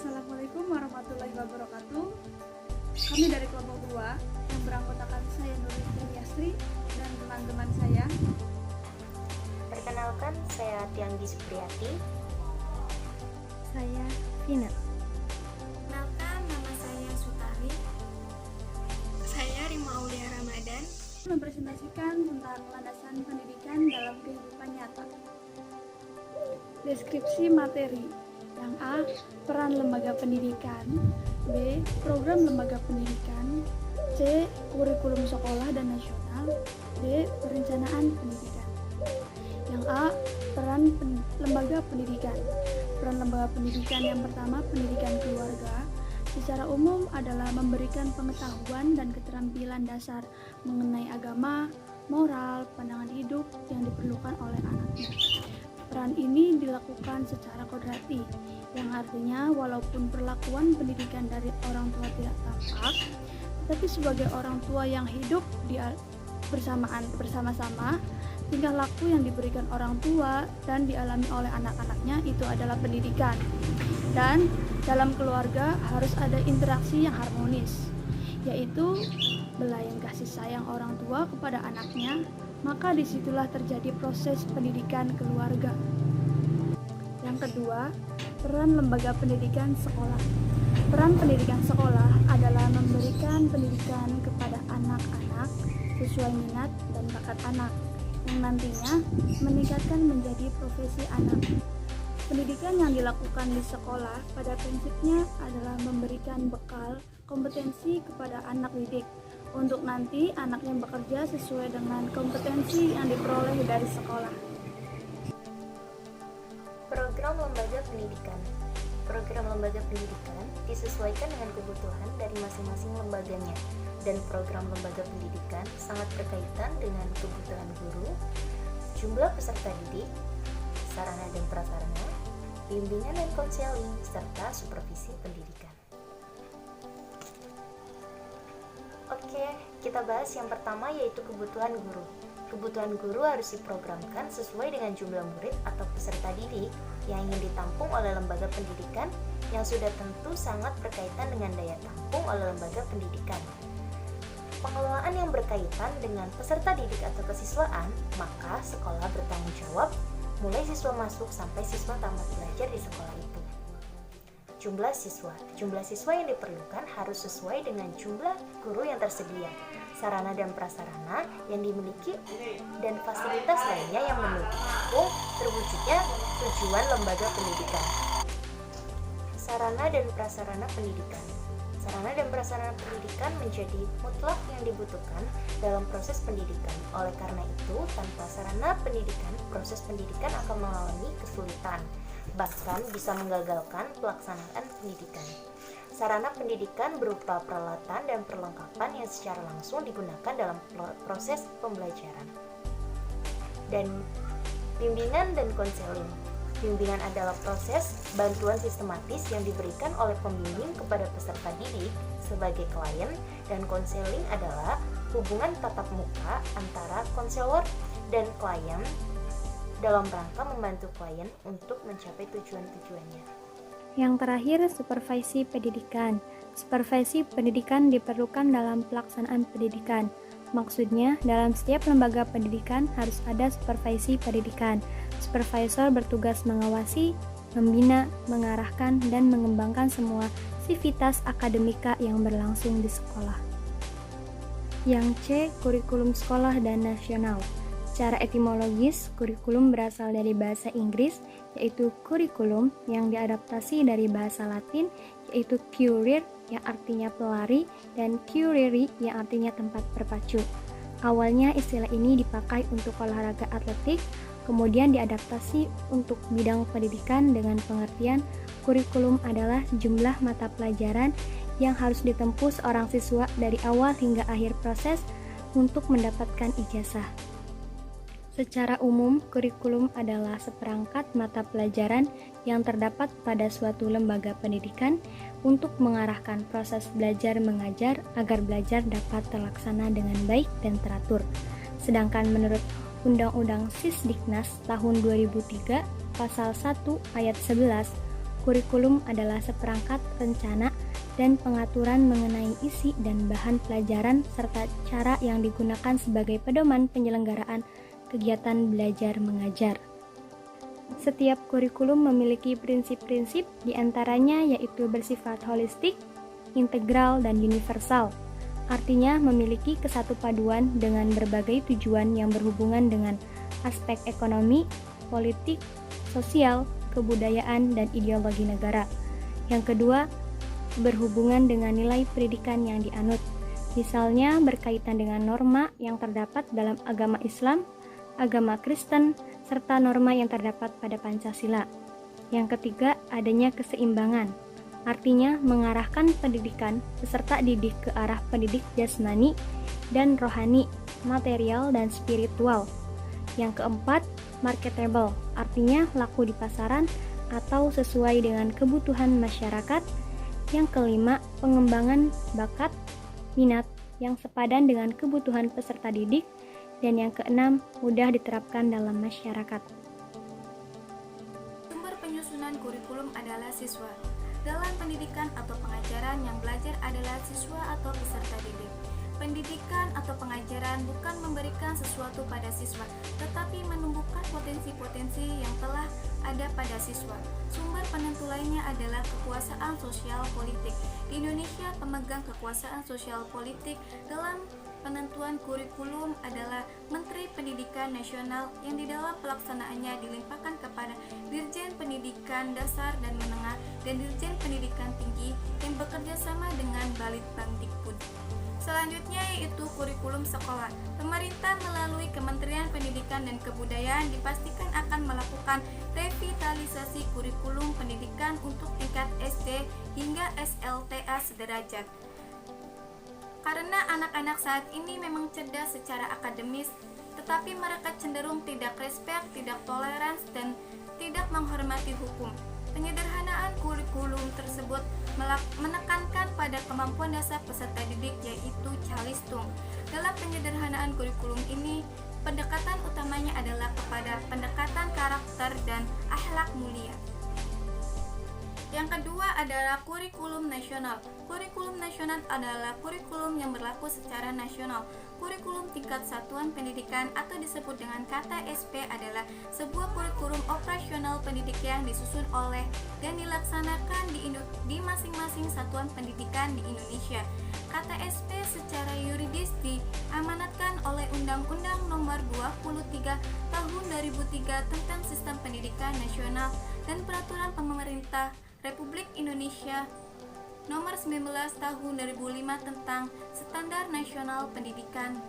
Assalamualaikum warahmatullahi wabarakatuh. Kami dari kelompok 2 yang beranggotakan saya Nurul Yastri dan teman-teman saya. Perkenalkan, saya Tianggi Supriyati. Saya Vina. Perkenalkan, nama saya Sutari. Saya Rima Aulia Ramadan. Mempresentasikan tentang landasan pendidikan dalam kehidupan nyata. Deskripsi materi. Yang A, peran lembaga pendidikan. B, program lembaga pendidikan. C, kurikulum sekolah dan nasional. D, perencanaan pendidikan. Yang A, peran lembaga pendidikan. Peran lembaga pendidikan yang pertama, pendidikan keluarga. Secara umum adalah memberikan pengetahuan dan keterampilan dasar mengenai agama, moral, pandangan hidup yang diperlukan oleh anaknya. Peran ini dilakukan secara kodrati, yang artinya walaupun perlakuan pendidikan dari orang tua tidak tampak, tetapi sebagai orang tua yang hidup bersama-sama, tingkah laku yang diberikan orang tua dan dialami oleh anak-anaknya itu adalah pendidikan. Dan dalam keluarga harus ada interaksi yang harmonis, yaitu belayan kasih sayang orang tua kepada anaknya, maka disitulah terjadi proses pendidikan keluarga. Yang kedua, peran lembaga pendidikan sekolah. Peran pendidikan sekolah adalah memberikan pendidikan kepada anak-anak sesuai minat dan bakat anak, yang nantinya meningkatkan menjadi profesi anak. Pendidikan yang dilakukan di sekolah pada prinsipnya adalah memberikan bekal kompetensi kepada anak didik untuk nanti anaknya bekerja sesuai dengan kompetensi yang diperoleh dari sekolah. Program lembaga pendidikan. Program lembaga pendidikan disesuaikan dengan kebutuhan dari masing-masing lembaganya, dan program lembaga pendidikan sangat berkaitan dengan kebutuhan guru, jumlah peserta didik, sarana dan prasarana, bimbingan dan konseling, serta supervisi pendidikan. Oke, kita bahas yang pertama, yaitu kebutuhan guru. Kebutuhan guru harus diprogramkan sesuai dengan jumlah murid atau peserta didik yang ingin ditampung oleh lembaga pendidikan, yang sudah tentu sangat berkaitan dengan daya tampung oleh lembaga pendidikan. Pengelolaan yang berkaitan dengan peserta didik atau kesiswaan, maka sekolah bertanggung jawab mulai siswa masuk sampai siswa tamat belajar di sekolah itu. Jumlah siswa yang diperlukan harus sesuai dengan jumlah guru yang tersedia, sarana dan prasarana yang dimiliki, dan fasilitas lainnya yang mendukung terwujudnya tujuan lembaga pendidikan. Sarana dan prasarana pendidikan. Sarana dan prasarana pendidikan menjadi mutlak yang dibutuhkan dalam proses pendidikan. Oleh karena itu, tanpa sarana pendidikan, proses pendidikan akan mengalami kesulitan, bahkan bisa menggagalkan pelaksanaan pendidikan. Sarana pendidikan berupa peralatan dan perlengkapan yang secara langsung digunakan dalam proses pembelajaran. Dan bimbingan dan konseling. Bimbingan adalah proses bantuan sistematis yang diberikan oleh pembimbing kepada peserta didik sebagai klien, dan konseling adalah hubungan tatap muka antara konselor dan klien dalam rangka membantu klien untuk mencapai tujuan-tujuannya. Yang terakhir, supervisi pendidikan. Supervisi pendidikan diperlukan dalam pelaksanaan pendidikan. Maksudnya, dalam setiap lembaga pendidikan harus ada supervisi pendidikan. Supervisor bertugas mengawasi, membina, mengarahkan, dan mengembangkan semua sivitas akademika yang berlangsung di sekolah. Yang C, kurikulum sekolah dan nasional. Secara etimologis, kurikulum berasal dari bahasa Inggris, yaitu kurikulum yang diadaptasi dari bahasa Latin, yaitu curir yang artinya pelari, dan curiri yang artinya tempat berpacu. Awalnya istilah ini dipakai untuk olahraga atletik, kemudian diadaptasi untuk bidang pendidikan dengan pengertian kurikulum adalah jumlah mata pelajaran yang harus ditempuh seorang siswa dari awal hingga akhir proses untuk mendapatkan ijazah. Secara umum, kurikulum adalah seperangkat mata pelajaran yang terdapat pada suatu lembaga pendidikan untuk mengarahkan proses belajar mengajar agar belajar dapat terlaksana dengan baik dan teratur. Sedangkan menurut Undang-Undang Sisdiknas tahun 2003, Pasal 1 Ayat 11, kurikulum adalah seperangkat rencana dan pengaturan mengenai isi dan bahan pelajaran serta cara yang digunakan sebagai pedoman penyelenggaraan kegiatan belajar mengajar. Setiap kurikulum memiliki prinsip-prinsip, diantaranya yaitu bersifat holistik, integral, dan universal. Artinya memiliki kesatu paduan dengan berbagai tujuan yang berhubungan dengan aspek ekonomi, politik, sosial, kebudayaan, dan ideologi negara. Yang kedua, berhubungan dengan nilai pendidikan yang dianut. Misalnya berkaitan dengan norma yang terdapat dalam agama Islam, agama Kristen, serta norma yang terdapat pada Pancasila. Yang ketiga, adanya keseimbangan. Artinya mengarahkan pendidikan peserta didik ke arah pendidik jasmani dan rohani, material dan spiritual. Yang keempat, marketable. Artinya laku di pasaran atau sesuai dengan kebutuhan masyarakat. Yang kelima, pengembangan bakat, minat yang sepadan dengan kebutuhan peserta didik. Dan yang keenam, mudah diterapkan dalam masyarakat. Sumber penyusunan kurikulum adalah siswa. Dalam pendidikan atau pengajaran, yang belajar adalah siswa atau peserta didik. Pendidikan atau pengajaran bukan memberikan sesuatu pada siswa, tetapi menumbuhkan potensi-potensi yang telah ada pada siswa. Sumber penentu lainnya adalah kekuasaan sosial politik. Di Indonesia, pemegang kekuasaan sosial politik dalam penentuan kurikulum adalah Menteri Pendidikan Nasional yang di dalam pelaksanaannya dilimpahkan kepada Dirjen Pendidikan Dasar dan Menengah dan Dirjen Pendidikan Tinggi yang bekerja sama dengan Balitbangdikbud. Selanjutnya yaitu kurikulum sekolah. Pemerintah melalui Kementerian Pendidikan dan Kebudayaan dipastikan akan melakukan revitalisasi kurikulum pendidikan untuk tingkat SD hingga SLTA sederajat. Karena anak-anak saat ini memang cerdas secara akademis, tetapi mereka cenderung tidak respect, tidak toleransi, dan tidak menghormati hukum. Penyederhanaan kurikulum tersebut menekankan pada kemampuan dasar peserta didik, yaitu calistung. Dalam penyederhanaan kurikulum ini, pendekatan utamanya adalah kepada pendekatan karakter dan akhlak mulia. Yang kedua adalah kurikulum nasional. Kurikulum nasional adalah kurikulum yang berlaku secara nasional. Kurikulum tingkat satuan pendidikan atau disebut dengan KTSP adalah sebuah kurikulum operasional pendidikan yang disusun oleh dan dilaksanakan di masing-masing satuan pendidikan di Indonesia. KTSP secara yuridis diamanatkan oleh Undang-Undang Nomor 23 Tahun 2003 tentang Sistem Pendidikan Nasional dan Peraturan Pemerintah Republik Indonesia Nomor 19 Tahun 2005 tentang Standar Nasional Pendidikan.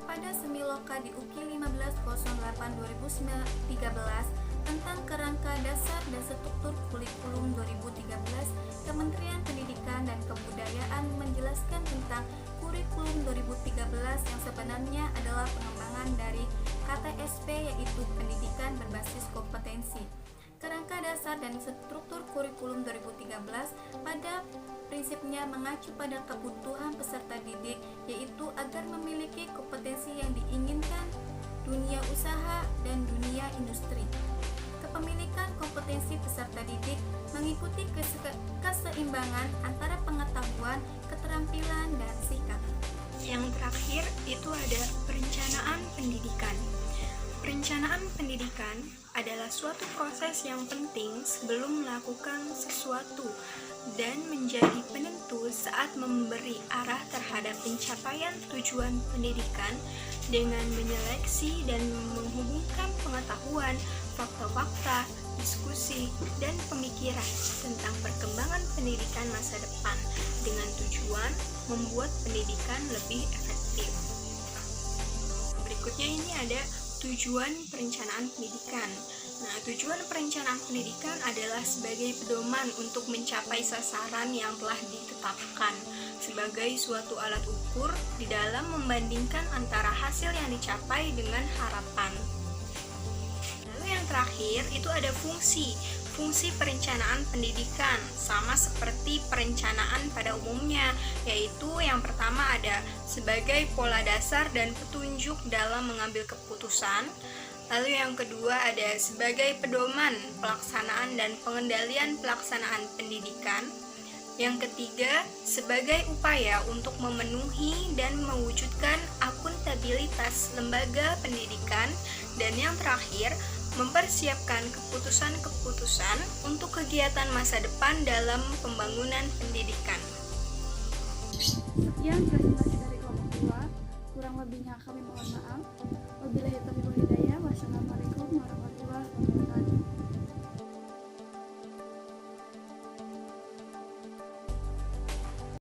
Pada Semiloka di UKI 1508/2013 tentang Kerangka Dasar dan Struktur Kurikulum 2013, Kementerian Pendidikan dan Kebudayaan menjelaskan tentang kurikulum 2013 yang sebenarnya adalah pengembangan dari KTSP, yaitu pendidikan berbasis kompetensi. Kerangka dasar dan struktur kurikulum 2013 pada prinsipnya mengacu pada kebutuhan peserta didik, yaitu agar memiliki kompetensi yang diinginkan dunia usaha dan dunia industri. Kepemilikan kompetensi peserta didik mengikuti keseimbangan antara pengetahuan, keterampilan, dan sikap. Yang terakhir itu ada perencanaan pendidikan. Perencanaan pendidikan adalah suatu proses yang penting sebelum melakukan sesuatu dan menjadi penentu saat memberi arah terhadap pencapaian tujuan pendidikan dengan menyeleksi dan menghubungkan pengetahuan, fakta-fakta, diskusi, dan pemikiran tentang perkembangan pendidikan masa depan dengan tujuan membuat pendidikan lebih efektif. Berikutnya ini ada tujuan perencanaan pendidikan. Nah, tujuan perencanaan pendidikan adalah sebagai pedoman untuk mencapai sasaran yang telah ditetapkan sebagai suatu alat ukur di dalam membandingkan antara hasil yang dicapai dengan harapan. Lalu yang terakhir itu ada fungsi perencanaan pendidikan, sama seperti perencanaan pada umumnya, yaitu yang pertama ada sebagai pola dasar dan petunjuk dalam mengambil keputusan. Lalu yang kedua ada sebagai pedoman pelaksanaan dan pengendalian pelaksanaan pendidikan. Yang ketiga, sebagai upaya untuk memenuhi dan mewujudkan akuntabilitas lembaga pendidikan. Dan yang terakhir, mempersiapkan keputusan-keputusan untuk kegiatan masa depan dalam pembangunan pendidikan. Sekian presentasi dari kelompok 2. Kurang lebihnya kami mohon maaf.